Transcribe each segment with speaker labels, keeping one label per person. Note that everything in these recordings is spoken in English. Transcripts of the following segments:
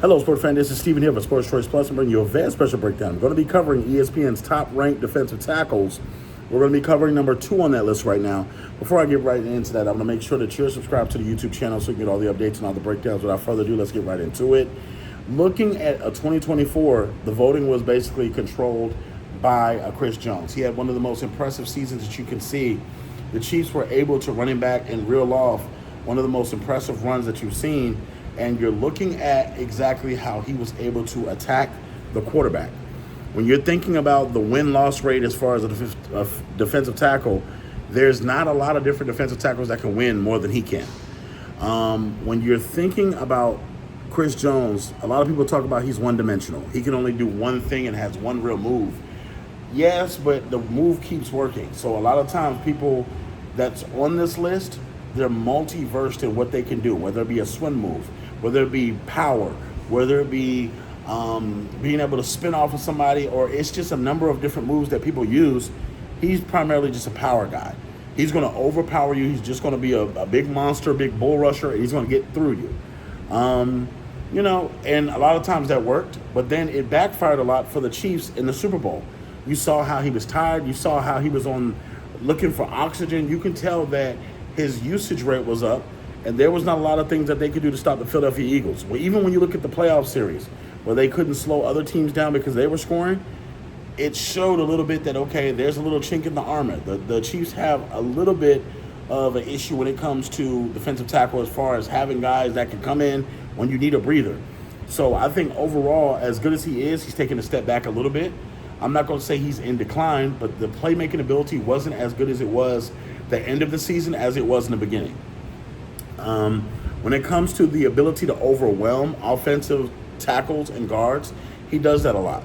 Speaker 1: Hello, sports fan. This is Steven here for Sports Choice Plus. I'm bringing you a very special breakdown. I'm going to be covering ESPN's top-ranked defensive tackles. We're going to be covering number 2 on that list right now. Before I get right into that, I'm going to make sure that you're subscribed to the YouTube channel so you can get all the updates and all the breakdowns. Without further ado, let's get right into it. Looking at a 2024, the voting was basically controlled by Chris Jones. He had one of the most impressive seasons that you can see. The Chiefs were able to run him back and reel off one of the most impressive runs that you've seen. And you're looking at exactly how he was able to attack the quarterback. When you're thinking about the win-loss rate as far as a defensive tackle, there's not a lot of different defensive tackles that can win more than he can. When you're thinking about Chris Jones, a lot of people talk about he's one-dimensional. He can only do one thing and has one real move. Yes, but the move keeps working. So a lot of times people that's on this list, they're multi-versed in what they can do, whether it be a swim move, whether it be power, whether it be being able to spin off of somebody, or it's just a number of different moves that people use. He's primarily just a power guy. He's going to overpower you. He's just going to be a big monster, big bull rusher, and he's going to get through you. And a lot of times that worked, but then it backfired a lot for the Chiefs in the Super Bowl. You saw how he was tired. You saw how he was looking for oxygen. You can tell that his usage rate was up, and there was not a lot of things that they could do to stop the Philadelphia Eagles. Well, even when you look at the playoff series, where they couldn't slow other teams down because they were scoring, it showed a little bit that, okay, there's a little chink in the armor. The Chiefs have a little bit of an issue when it comes to defensive tackle as far as having guys that can come in when you need a breather. So I think overall, as good as he is, he's taking a step back a little bit. I'm not going to say he's in decline, but the playmaking ability wasn't as good as it was the end of the season as it was in the beginning. When it comes to the ability to overwhelm offensive tackles and guards, he does that a lot.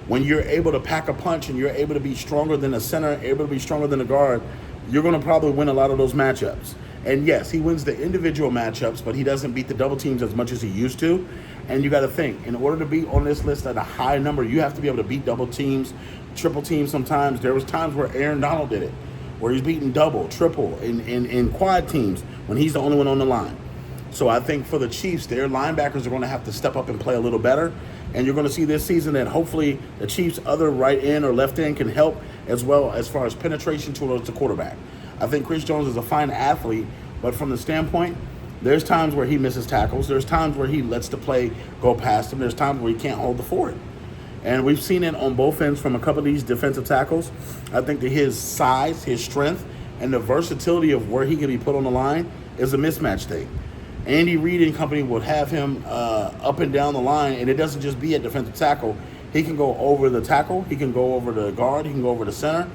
Speaker 1: When you're able to pack a punch and you're able to be stronger than a center, able to be stronger than a guard, you're going to probably win a lot of those matchups. And yes, he wins the individual matchups, but he doesn't beat the double teams as much as he used to. And you got to think, in order to be on this list at a high number, you have to be able to beat double teams, triple teams sometimes. There was times where Aaron Donald did it, where he's beating double, triple, in quad teams when he's the only one on the line. So I think for the Chiefs, their linebackers are going to have to step up and play a little better. And you're going to see this season that hopefully the Chiefs' other right end or left end can help as well as far as penetration towards the quarterback. I think Chris Jones is a fine athlete, but from the standpoint, there's times where he misses tackles. There's times where he lets the play go past him. There's times where he can't hold the fort. And we've seen it on both ends from a couple of these defensive tackles. I think that his size, his strength, and the versatility of where he can be put on the line is a mismatch thing. Andy Reid and company would have him up and down the line, and it doesn't just be at defensive tackle. He can go over the tackle. He can go over the guard. He can go over the center.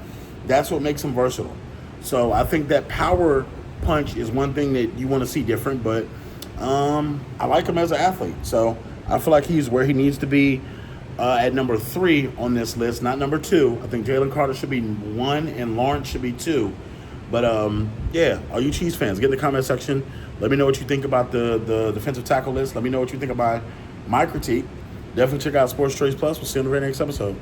Speaker 1: That's what makes him versatile. So I think that power punch is one thing that you want to see different, but I like him as an athlete. So I feel like he's where he needs to be at number 3 on this list, not number 2. I think Jalen Carter should be 1 and Lawrence should be 2. But, all you Chiefs fans, get in the comment section. Let me know what you think about the defensive tackle list. Let me know what you think about my critique. Definitely check out Sports Choice Plus. We'll see you on the very next episode.